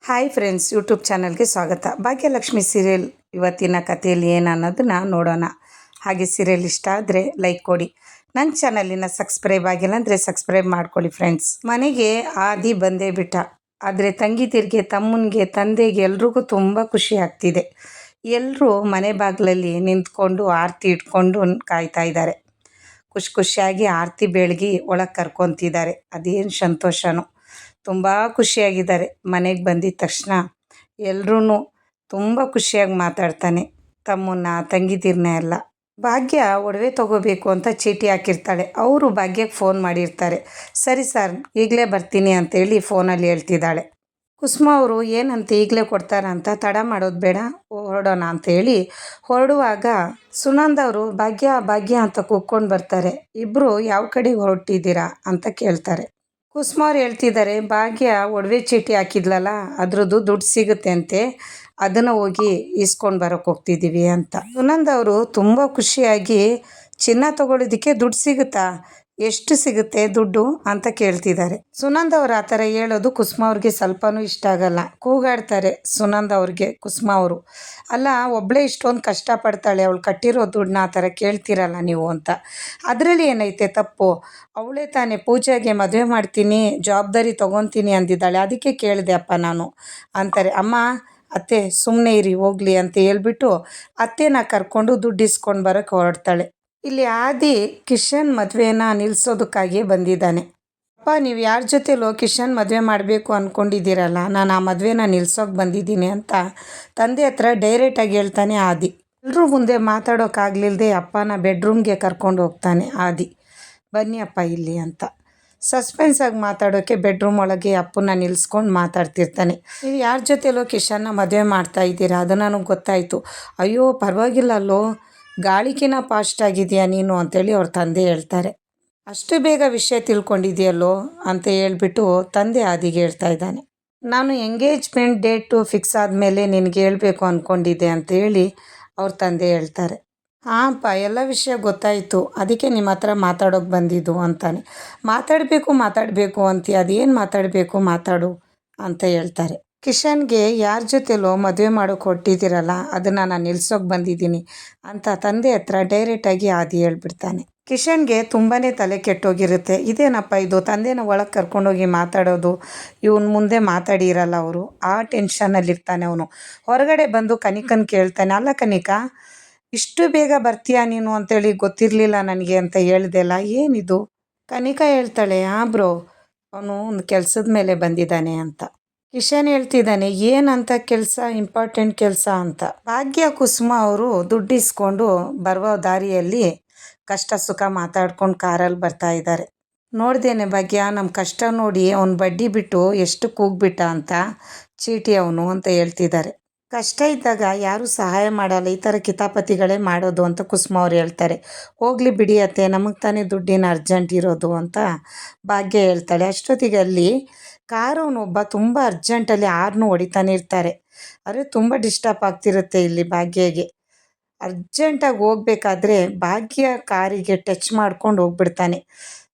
Hi friends, YouTube ಚಾನಲ್ಗೆ ಸ್ವಾಗತ. Bhagyalakshmi serial ಇವತ್ತಿನ ಕಥೆಯಲ್ಲಿ ಏನು ಅನ್ನೋದನ್ನು ನೋಡೋಣ. ಹಾಗೆ ಸೀರಿಯಲ್ ಇಷ್ಟ ಆದರೆ ಲೈಕ್ ಕೊಡಿ. ನನ್ನ ಚಾನಲಿನ ಸಬ್ಸ್ಕ್ರೈಬ್ ಆಗಿಲ್ಲ ಅಂದರೆ ಸಬ್ಸ್ಕ್ರೈಬ್ ಮಾಡ್ಕೊಳ್ಳಿ ಫ್ರೆಂಡ್ಸ್. ಮನೆಗೆ ಆದಿ ಬಂದೇ ಬಿಟ್ಟ. ಆದರೆ ತಂಗಿದಿರಿಗೆ, ತಮ್ಮನಿಗೆ, ತಂದೆಗೆ ಎಲ್ರಿಗೂ ತುಂಬ ಖುಷಿ ಆಗ್ತಿದೆ. ಎಲ್ಲರೂ ಮನೆ ಬಾಗಿಲಲ್ಲಿ ನಿಂತ್ಕೊಂಡು ಆರತಿ ಇಟ್ಕೊಂಡು ಕಾಯ್ತಾ ಇದ್ದಾರೆ. ಖುಷಿಯಾಗಿ ಆರತಿ ಬೆಳಗಿ ಒಳಗೆ ಕರ್ಕೊತಿದ್ದಾರೆ. ಅದೇನು ಸಂತೋಷನೋ, ತುಂಬ ಖುಷಿಯಾಗಿದ್ದಾರೆ. ಮನೆಗೆ ಬಂದಿದ್ದ ತಕ್ಷಣ ಎಲ್ಲರೂ ತುಂಬ ಖುಷಿಯಾಗಿ ಮಾತಾಡ್ತಾನೆ, ತಮ್ಮನ್ನ ತಂಗಿದಿರನ್ನ ಎಲ್ಲ. ಭಾಗ್ಯ ಒಡವೆ ತೊಗೋಬೇಕು ಅಂತ ಚೀಟಿ ಹಾಕಿರ್ತಾಳೆ. ಅವರು ಭಾಗ್ಯಕ್ಕೆ ಫೋನ್ ಮಾಡಿರ್ತಾರೆ. ಸರಿ ಸರ್, ಈಗಲೇ ಬರ್ತೀನಿ ಅಂತೇಳಿ ಫೋನಲ್ಲಿ ಹೇಳ್ತಿದ್ದಾಳೆ. ಕುಸುಮ ಅವರು ಏನಂತ ಈಗಲೇ ಕೊಡ್ತಾರಂತ, ತಡ ಮಾಡೋದು ಬೇಡ, ಹೊರಡೋಣ ಅಂತೇಳಿ ಹೊರಡುವಾಗ ಸುನಂದವರು ಭಾಗ್ಯ ಅಂತ ಕೂಕ್ಕೊಂಡು ಬರ್ತಾರೆ. ಇಬ್ಬರು ಯಾವ ಕಡೆಗೆ ಹೊರಟಿದ್ದೀರಾ ಅಂತ ಕೇಳ್ತಾರೆ. ಕುಸುಮ ಅವ್ರು ಹೇಳ್ತಿದ್ದಾರೆ, ಭಾಗ್ಯ ಒಡವೆ ಚೀಟಿ ಹಾಕಿದ್ಲಲ್ಲ, ಅದ್ರದ್ದು ದುಡ್ಡು ಸಿಗುತ್ತೆ ಅಂತೆ, ಅದನ್ನು ಹೋಗಿ ಇಸ್ಕೊಂಡು ಬರೋಕ್ಕೆ ಹೋಗ್ತಿದ್ದೀವಿ ಅಂತ. ಸುನಂದವರು ತುಂಬ ಖುಷಿಯಾಗಿ, ಚಿನ್ನ ತಗೊಳ್ಳೋದಕ್ಕೆ ದುಡ್ಡು ಸಿಗುತ್ತಾ, ಎಷ್ಟು ಸಿಗುತ್ತೆ ದುಡ್ಡು ಅಂತ ಕೇಳ್ತಿದ್ದಾರೆ. ಸುನಂದವ್ರು ಆ ಥರ ಹೇಳೋದು ಕುಸುಮ ಅವ್ರಿಗೆ ಸ್ವಲ್ಪನೂ ಇಷ್ಟ ಆಗಲ್ಲ. ಕೂಗಾಡ್ತಾರೆ ಸುನಂದವ್ರಿಗೆ ಕುಸುಮ ಅವರು. ಅಲ್ಲ, ಒಬ್ಬಳೇ ಇಷ್ಟೊಂದು ಕಷ್ಟಪಡ್ತಾಳೆ, ಅವಳು ಕಟ್ಟಿರೋ ದುಡ್ಡನ್ನ ಆ ಥರ ಕೇಳ್ತಿರಲ್ಲ ನೀವು ಅಂತ. ಅದರಲ್ಲಿ ಏನೈತೆ ತಪ್ಪು? ಅವಳೇ ತಾನೇ ಪೂಜೆಗೆ ಮದುವೆ ಮಾಡ್ತೀನಿ, ಜವಾಬ್ದಾರಿ ತೊಗೊತೀನಿ ಅಂದಿದ್ದಾಳೆ, ಅದಕ್ಕೆ ಕೇಳಿದೆ ಅಪ್ಪ ನಾನು ಅಂತಾರೆ. ಅಮ್ಮ, ಅತ್ತೆ ಸುಮ್ಮನೆ ಇರಿ ಹೋಗಲಿ ಅಂತ ಹೇಳ್ಬಿಟ್ಟು ಅತ್ತೆನ ಕರ್ಕೊಂಡು ದುಡ್ಡು ಇಸ್ಕೊಂಡು ಬರೋಕ್ಕೆ ಹೊರಡ್ತಾಳೆ. ಇಲ್ಲಿ ಆದಿ ಕಿಶನ್ ಮದುವೆನ ನಿಲ್ಲಿಸೋದಕ್ಕಾಗಿಯೇ ಬಂದಿದ್ದಾನೆ. ಅಪ್ಪ, ನೀವು ಯಾರ ಜೊತೆಲೋ ಕಿಶನ್ ಮದುವೆ ಮಾಡಬೇಕು ಅಂದ್ಕೊಂಡಿದ್ದೀರಲ್ಲ, ನಾನು ಆ ಮದುವೆನ ನಿಲ್ಸೋಕೆ ಬಂದಿದ್ದೀನಿ ಅಂತ ತಂದೆ ಹತ್ರ ಡೈರೆಕ್ಟಾಗಿ ಹೇಳ್ತಾನೆ ಆದಿ. ಎಲ್ಲರೂ ಮುಂದೆ ಮಾತಾಡೋಕ್ಕಾಗಲಿಲ್ಲದೆ ಅಪ್ಪನ ಬೆಡ್ರೂಮ್ಗೆ ಕರ್ಕೊಂಡು ಹೋಗ್ತಾನೆ ಆದಿ. ಬನ್ನಿ ಅಪ್ಪ ಇಲ್ಲಿ ಅಂತ ಸಸ್ಪೆನ್ಸಾಗಿ ಮಾತಾಡೋಕ್ಕೆ ಬೆಡ್ರೂಮ್ ಒಳಗೆ ಅಪ್ಪನ ನಿಲ್ಲಿಸ್ಕೊಂಡು ಮಾತಾಡ್ತಿರ್ತಾನೆ. ನೀವು ಯಾರ ಜೊತೆಲೋ ಕಿಶನ್ನ ಮದುವೆ ಮಾಡ್ತಾ ಇದ್ದೀರಾ, ಅದು ನನಗೆ ಗೊತ್ತಾಯಿತು. ಅಯ್ಯೋ ಪರವಾಗಿಲ್ಲ ಅಲ್ಲೋ, ಗಾಳಿಕಿನ ಫಾಸ್ಟ್ ಆಗಿದೆಯಾ ನೀನು ಅಂತೇಳಿ ಅವ್ರ ತಂದೆ ಹೇಳ್ತಾರೆ. ಅಷ್ಟು ಬೇಗ ವಿಷಯ ತಿಳ್ಕೊಂಡಿದೆಯಲ್ಲೋ ಅಂತ ಹೇಳ್ಬಿಟ್ಟು ತಂದೆ ಆದಿಗೆ ಹೇಳ್ತಾ ಇದ್ದಾನೆ. ನಾನು ಎಂಗೇಜ್ಮೆಂಟ್ ಡೇಟು ಫಿಕ್ಸ್ ಆದಮೇಲೆ ನಿನಗೆ ಹೇಳ್ಬೇಕು ಅಂದ್ಕೊಂಡಿದ್ದೆ ಅಂತ ಹೇಳಿ ಅವ್ರ ತಂದೆ ಹೇಳ್ತಾರೆ. ಹಾಂಪ್ಪ, ಎಲ್ಲ ವಿಷಯ ಗೊತ್ತಾಯಿತು, ಅದಕ್ಕೆ ನಿಮ್ಮ ಹತ್ರ ಮಾತಾಡೋಕೆ ಬಂದಿದ್ದು ಅಂತಾನೆ. ಮಾತಾಡಬೇಕು ಅಂತೀಯ, ಅದೇನು ಮಾತಾಡಬೇಕು ಮಾತಾಡು ಅಂತ ಹೇಳ್ತಾರೆ. ಕಿಶನ್ಗೆ ಯಾರ ಜೊತೆಲೋ ಮದುವೆ ಮಾಡೋಕೆ ಹೊಟ್ಟಿದ್ದೀರಲ್ಲ, ಅದನ್ನು ನಾನು ನಿಲ್ಸೋಕೆ ಬಂದಿದ್ದೀನಿ ಅಂತ ತಂದೆ ಹತ್ರ ಡೈರೆಕ್ಟಾಗಿ ಆದಿ ಹೇಳ್ಬಿಡ್ತಾನೆ. ಕಿಶನ್ಗೆ ತುಂಬಾ ತಲೆ ಕೆಟ್ಟೋಗಿರುತ್ತೆ. ಇದೇನಪ್ಪ ಇದು, ತಂದೆನ ಒಳಗೆ ಕರ್ಕೊಂಡೋಗಿ ಮಾತಾಡೋದು, ಇವನು ಮುಂದೆ ಮಾತಾಡಿರಲ್ಲ ಅವರು, ಆ ಟೆನ್ಷನ್ನಲ್ಲಿರ್ತಾನೆ ಅವನು. ಹೊರಗಡೆ ಬಂದು ಕನಿಕನ್ ಕೇಳ್ತಾನೆ, ಅಲ್ಲ ಕನಿಕಾ, ಇಷ್ಟು ಬೇಗ ಬರ್ತೀಯಾ ನೀನು ಅಂತೇಳಿ ಗೊತ್ತಿರಲಿಲ್ಲ ನನಗೆ ಅಂತ ಹೇಳ್ದೆಲ್ಲ, ಏನಿದು? ಕನಿಕಾ ಹೇಳ್ತಾಳೆ, ಬ್ರೋ, ಅವನು ಒಂದು ಕೆಲಸದ ಮೇಲೆ ಬಂದಿದ್ದಾನೆ ಅಂತ. ಕಿಶನ್ ಹೇಳ್ತಿದ್ದಾನೆ, ಏನಂತ ಕೆಲಸ, ಇಂಪಾರ್ಟೆಂಟ್ ಕೆಲಸ ಅಂತ. ಭಾಗ್ಯ ಕುಸುಮ ಅವರು ದುಡ್ಡು ಇಸ್ಕೊಂಡು ಬರುವ ದಾರಿಯಲ್ಲಿ ಕಷ್ಟ ಸುಖ ಮಾತಾಡ್ಕೊಂಡು ಕಾರಲ್ಲಿ ಬರ್ತಾ ಇದ್ದಾರೆ. ನೋಡ್ದೇನೆ ಭಾಗ್ಯ, ನಮ್ಮ ಕಷ್ಟ ನೋಡಿ ಅವ್ನು ಬಡ್ಡಿ ಬಿಟ್ಟು ಎಷ್ಟು ಕೂಗ್ಬಿಟ್ಟ ಅಂತ, ಚೀಟಿ ಅವನು ಅಂತ ಹೇಳ್ತಿದ್ದಾರೆ. ಕಷ್ಟ ಇದ್ದಾಗ ಯಾರೂ ಸಹಾಯ ಮಾಡಲ್ಲ, ಈ ಥರ ಕಿತಾಪತಿಗಳೇ ಮಾಡೋದು ಅಂತ ಕುಸುಮ ಅವ್ರು ಹೇಳ್ತಾರೆ. ಹೋಗಲಿ ಬಿಡಿ ಅತ್ತೆ, ನಮಗೆ ತಾನೇ ದುಡ್ಡಿನ ಅರ್ಜೆಂಟ್ ಇರೋದು ಅಂತ ಭಾಗ್ಯ ಹೇಳ್ತಾಳೆ. ಅಷ್ಟೊತ್ತಿಗೆ ಅಲ್ಲಿ ಕಾರವನೊಬ್ಬ ತುಂಬ ಅರ್ಜೆಂಟಲ್ಲಿ ಆರ್ನು ಹೊಡಿತಾನೆ ಇರ್ತಾರೆ. ಆದರೆ ತುಂಬ ಡಿಸ್ಟರ್ಬ್ ಆಗ್ತಿರುತ್ತೆ ಇಲ್ಲಿ ಭಾಗ್ಯಗೆ. ಅರ್ಜೆಂಟಾಗಿ ಹೋಗ್ಬೇಕಾದ್ರೆ ಭಾಗ್ಯ ಕಾರಿಗೆ ಟಚ್ ಮಾಡ್ಕೊಂಡು ಹೋಗ್ಬಿಡ್ತಾನೆ.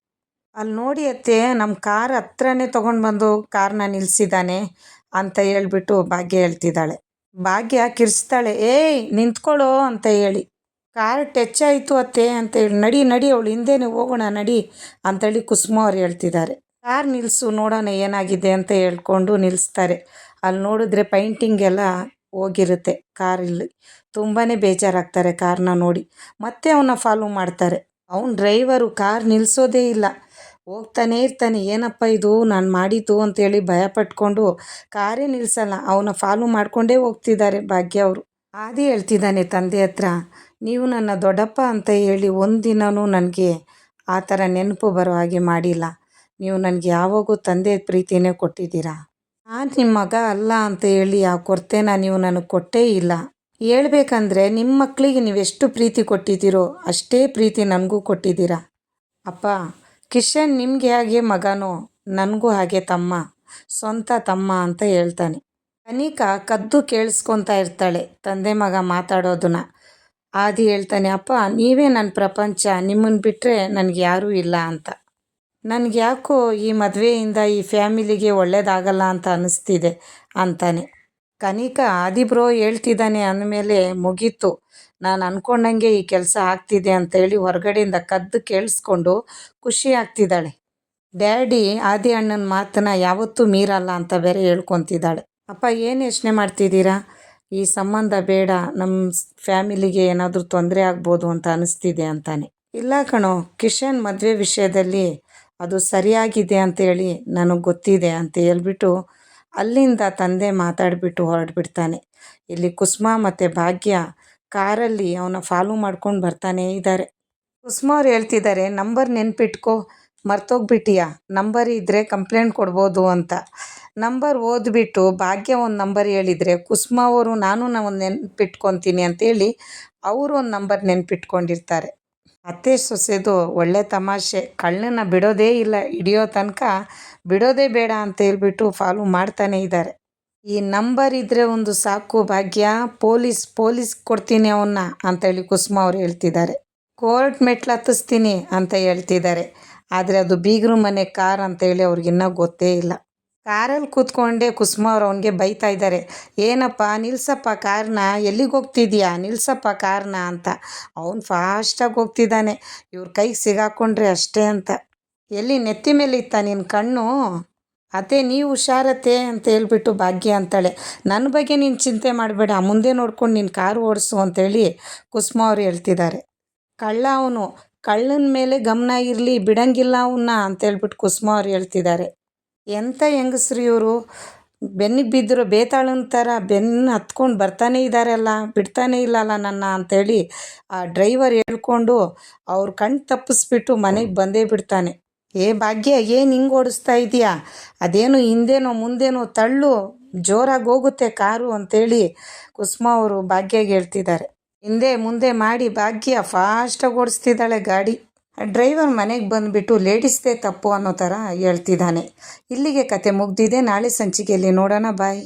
ಅಲ್ಲಿ ನೋಡಿ ಅತ್ತೆ, ನಮ್ಮ ಕಾರ್ ಹತ್ರನೇ ತೊಗೊಂಡು ಬಂದು ಕಾರ್ನ ನಿಲ್ಲಿಸಿದ್ದಾನೆ ಅಂತ ಹೇಳ್ಬಿಟ್ಟು ಭಾಗ್ಯ ಹೇಳ್ತಿದ್ದಾಳೆ. ಭಾಗ್ಯ ಕಿರ್ಸ್ತಾಳೆ, ಏಯ್ ನಿಂತ್ಕೊಳ್ಳೋ ಅಂತ ಹೇಳಿ. ಕಾರ್ ಟಚ್ ಆಯಿತು ಅತ್ತೆ ಅಂತ ಹೇಳಿ, ನಡಿ ಅವಳು ಹಿಂದೆನೇ ಹೋಗೋಣ ನಡಿ ಅಂತೇಳಿ ಕುಸುಮ ಅವ್ರು ಹೇಳ್ತಿದ್ದಾರೆ. ಕಾರ್ ನಿಲ್ಲಿಸು ನೋಡೋಣ ಏನಾಗಿದೆ ಅಂತ ಹೇಳ್ಕೊಂಡು ನಿಲ್ಲಿಸ್ತಾರೆ. ಅಲ್ಲಿ ನೋಡಿದ್ರೆ ಪೈಂಟಿಂಗ್ ಎಲ್ಲ ಹೋಗಿರುತ್ತೆ ಕಾರಲ್ಲಿ. ತುಂಬಾ ಬೇಜಾರಾಗ್ತಾರೆ ಕಾರ್ನ ನೋಡಿ. ಮತ್ತೆ ಅವನ್ನ ಫಾಲೋ ಮಾಡ್ತಾರೆ. ಅವನು ಡ್ರೈವರು ಕಾರ್ ನಿಲ್ಲಿಸೋದೇ ಇಲ್ಲ, ಹೋಗ್ತಾನೇ ಇರ್ತಾನೆ. ಏನಪ್ಪ ಇದು ನಾನು ಮಾಡಿದ್ದು ಅಂತೇಳಿ ಭಯಪಟ್ಕೊಂಡು ಕಾರೇ ನಿಲ್ಲಿಸಲ್ಲ, ಅವನ ಫಾಲೋ ಮಾಡಿಕೊಂಡೇ ಹೋಗ್ತಿದ್ದಾರೆ ಭಾಗ್ಯ ಅವರು. ಆದಿ ಹೇಳ್ತಿದ್ದಾನೆ ತಂದೆ ಹತ್ರ, ನೀವು ನನ್ನ ದೊಡ್ಡಪ್ಪ ಅಂತ ಹೇಳಿ ಒಂದಿನವೂ ನನಗೆ ಆ ಥರ ನೆನಪು ಬರೋ ಹಾಗೆ ಮಾಡಿಲ್ಲ. ನೀವು ನನಗೆ ಯಾವಾಗೂ ತಂದೆ ಪ್ರೀತಿನೇ ಕೊಟ್ಟಿದ್ದೀರಾ. ನಾನು ನಿಮ್ಮ ಮಗ ಅಲ್ಲ ಅಂತ ಹೇಳಿ ಆ ಕೊರತೆನ ನೀವು ನನಗೆ ಕೊಟ್ಟೇ ಇಲ್ಲ. ಹೇಳ್ಬೇಕಂದ್ರೆ ನಿಮ್ಮ ಮಕ್ಕಳಿಗೆ ನೀವೆಷ್ಟು ಪ್ರೀತಿ ಕೊಟ್ಟಿದ್ದೀರೋ ಅಷ್ಟೇ ಪ್ರೀತಿ ನನಗೂ ಕೊಟ್ಟಿದ್ದೀರಾ. ಅಪ್ಪ, ಕಿಶನ್ ನಿಮಗೆ ಹಾಗೆ ಮಗನೋ, ನನಗೂ ಹಾಗೆ ತಮ್ಮ, ಸ್ವಂತ ತಮ್ಮ ಅಂತ ಹೇಳ್ತಾನೆ. ಕನಿಕಾ ಕದ್ದು ಕೇಳಿಸ್ಕೊತಾ ಇರ್ತಾಳೆ ತಂದೆ ಮಗ ಮಾತಾಡೋದನ್ನ. ಆದಿ ಹೇಳ್ತಾನೆ, ಅಪ್ಪ ನೀವೇ ನನ್ನ ಪ್ರಪಂಚ, ನಿಮ್ಮನ್ನು ಬಿಟ್ಟರೆ ನನಗೆ ಯಾರೂ ಇಲ್ಲ ಅಂತ. ನನಗೆ ಯಾಕೋ ಈ ಮದುವೆಯಿಂದ ಈ ಫ್ಯಾಮಿಲಿಗೆ ಒಳ್ಳೇದಾಗಲ್ಲ ಅಂತ ಅನ್ನಿಸ್ತಿದೆ ಅಂತಾನೆ. ಕನಿಕಾ ಆದಿ ಬ್ರೋ ಹೇಳ್ತಿದ್ದಾನೆ ಅಂದಮೇಲೆ ಮುಗೀತು, ನಾನು ಅಂದ್ಕೊಂಡಂಗೆ ಈ ಕೆಲಸ ಆಗ್ತಿದೆ ಅಂತೇಳಿ ಹೊರಗಡೆಯಿಂದ ಕದ್ದು ಕೇಳಿಸ್ಕೊಂಡು ಖುಷಿ ಆಗ್ತಿದ್ದಾಳೆ. ಡ್ಯಾಡಿ ಆದಿ ಅಣ್ಣನ ಮಾತನ್ನ ಯಾವತ್ತೂ ಮೀರಲ್ಲ ಅಂತ ಬೇರೆ ಹೇಳ್ಕೊತಿದ್ದಾಳೆ. ಅಪ್ಪ ಏನು ಯೋಚನೆ ಮಾಡ್ತಿದ್ದೀರಾ? ಈ ಸಂಬಂಧ ಬೇಡ, ನಮ್ಮ ಫ್ಯಾಮಿಲಿಗೆ ಏನಾದರೂ ತೊಂದರೆ ಆಗ್ಬೋದು ಅಂತ ಅನ್ನಿಸ್ತಿದೆ ಅಂತಾನೆ. ಇಲ್ಲ ಕಣೋ, ಕಿಶನ್ ಮದುವೆ ವಿಷಯದಲ್ಲಿ ಅದು ಸರಿಯಾಗಿದೆ ಅಂತೇಳಿ ನನಗೆ ಗೊತ್ತಿದೆ ಅಂತ ಹೇಳ್ಬಿಟ್ಟು ಅಲ್ಲಿಂದ ತಂದೆ ಮಾತಾಡಿಬಿಟ್ಟು ಹೊರಟ್ಬಿಡ್ತಾನೆ. ಇಲ್ಲಿ ಕುಸುಮ ಮತ್ತು ಭಾಗ್ಯ ಕಾರಲ್ಲಿ ಅವನ ಫಾಲೋ ಮಾಡ್ಕೊಂಡು ಬರ್ತಾನೇ ಇದ್ದಾರೆ. ಕುಸುಮ ಅವ್ರು ಹೇಳ್ತಿದ್ದಾರೆ, ನಂಬರ್ ನೆನ್ಪಿಟ್ಕೋ, ಮರ್ತೋಗ್ಬಿಟ್ಟಿಯಾ, ನಂಬರ್ ಇದ್ದರೆ ಕಂಪ್ಲೇಂಟ್ ಕೊಡ್ಬೋದು ಅಂತ. ನಂಬರ್ ಓದ್ಬಿಟ್ಟು ಭಾಗ್ಯ ಒಂದು ನಂಬರ್ ಹೇಳಿದರೆ ಕುಸುಮ ಅವರು ನಾನು ಒಂದು ನೆನ್ಪಿಟ್ಕೊತೀನಿ ಅಂತೇಳಿ ಅವರು ಒಂದು ನಂಬರ್ ನೆನ್ಪಿಟ್ಕೊಂಡಿರ್ತಾರೆ. ಅತ್ತೆ ಸೊಸೆದು ಒಳ್ಳೆ ತಮಾಷೆ, ಕಳ್ಳನ್ನ ಬಿಡೋದೇ ಇಲ್ಲ, ಹಿಡಿಯೋ ತನಕ ಬಿಡೋದೇ ಬೇಡ ಅಂತ ಹೇಳ್ಬಿಟ್ಟು ಫಾಲೋ ಮಾಡ್ತಾನೆ ಇದ್ದಾರೆ. ಈ ನಂಬರ್ ಇದ್ದರೆ ಒಂದು ಸಾಕು ಭಾಗ್ಯ, ಪೊಲೀಸ್ ಕೊಡ್ತೀನಿ ಅವನ್ನ ಅಂತೇಳಿ ಕುಸುಮ ಅವ್ರು ಹೇಳ್ತಿದ್ದಾರೆ. ಕೋರ್ಟ್ ಮೆಟ್ಲು ಹತ್ತಿಸ್ತೀನಿ ಅಂತ ಹೇಳ್ತಿದ್ದಾರೆ. ಆದರೆ ಅದು ಬೀಗರು ಮನೆ ಕಾರ್ ಅಂತೇಳಿ ಅವ್ರಿಗಿನ್ನೂ ಗೊತ್ತೇ ಇಲ್ಲ. ಕಾರಲ್ಲಿ ಕೂತ್ಕೊಂಡೆ ಕುಸುಮ ಅವ್ರು ಅವನಿಗೆ ಬೈತಾ ಇದ್ದಾರೆ. ಏನಪ್ಪ ನಿಲ್ಸಪ್ಪ ಕಾರ್ನ, ಎಲ್ಲಿಗೆ ಹೋಗ್ತಿದ್ಯಾ, ನಿಲ್ಸಪ್ಪ ಕಾರ್ನ ಅಂತ. ಅವನು ಫಾಸ್ಟಾಗಿ ಹೋಗ್ತಿದ್ದಾನೆ, ಇವ್ರ ಕೈಗೆ ಸಿಗಾಕೊಂಡ್ರೆ ಅಷ್ಟೇ ಅಂತ. ಎಲ್ಲಿ ನೆತ್ತಿ ಮೇಲೆ ಇತ್ತ ನಿನ್ನ ಕಣ್ಣು? ಅತ್ತೆ ನೀವು ಹುಷಾರತ್ತೆ ಅಂತ ಹೇಳ್ಬಿಟ್ಟು ಭಾಗ್ಯ ಅಂತಾಳೆ. ನನ್ನ ಬಗ್ಗೆ ನೀನು ಚಿಂತೆ ಮಾಡಬೇಡ, ಮುಂದೆ ನೋಡ್ಕೊಂಡು ನೀನು ಕಾರು ಓಡಿಸು ಅಂತೇಳಿ ಕುಸುಮ ಅವ್ರು ಹೇಳ್ತಿದ್ದಾರೆ. ಕಳ್ಳ ಅವನು, ಕಳ್ಳನ ಮೇಲೆ ಗಮನ ಇರಲಿ, ಬಿಡಂಗಿಲ್ಲ ಅವನ್ನ ಅಂತೇಳ್ಬಿಟ್ಟು ಕುಸುಮ ಅವ್ರು ಹೇಳ್ತಿದ್ದಾರೆ. ಎಂಥ ಹೆಂಗಸ್ರು ಇವರು, ಬೆನ್ನಿಗೆ ಬಿದ್ದರು ಬೇತಾಳನ ಥರ ಬೆನ್ನು ಹತ್ಕೊಂಡು ಬರ್ತಾನೆ ಇದ್ದಾರಲ್ಲ, ಬಿಡ್ತಾನೆ ಇಲ್ಲಲ್ಲ ನನ್ನ ಅಂತೇಳಿ ಆ ಡ್ರೈವರ್ ಹೇಳ್ಕೊಂಡು ಅವ್ರ ಕಣ್ಣು ತಪ್ಪಿಸ್ಬಿಟ್ಟು ಮನೆಗೆ ಬಂದೇ ಬಿಡ್ತಾನೆ. ಏ ಭಾಗ್ಯ, ಏನು ಹಿಂಗೆ ಓಡಿಸ್ತಾ ಇದೆಯಾ, ಅದೇನು ಹಿಂದೇನೋ ಮುಂದೇನೋ ತಳ್ಳು, ಜೋರಾಗಿ ಹೋಗುತ್ತೆ ಕಾರು ಅಂತೇಳಿ ಕುಸುಮ ಅವರು ಭಾಗ್ಯಗೆ ಹೇಳ್ತಿದ್ದಾರೆ. ಹಿಂದೆ ಮುಂದೆ ಮಾಡಿ ಭಾಗ್ಯ ಫಾಸ್ಟಾಗಿ ಓಡಿಸ್ತಿದ್ದಾಳೆ ಗಾಡಿ. ಡ್ರೈವರ್ ಮನೆಗೆ ಬಂದುಬಿಟ್ಟು ಲೇಡೀಸ್ದೇ ತಪ್ಪು ಅನ್ನೋ ಥರ ಹೇಳ್ತಿದ್ದಾನೆ. ಇಲ್ಲಿಗೆ ಕತೆ ಮುಗ್ದಿದೆ. ನಾಳೆ ಸಂಚಿಕೆಯಲ್ಲಿ ನೋಡೋಣ. ಬಾಯ್.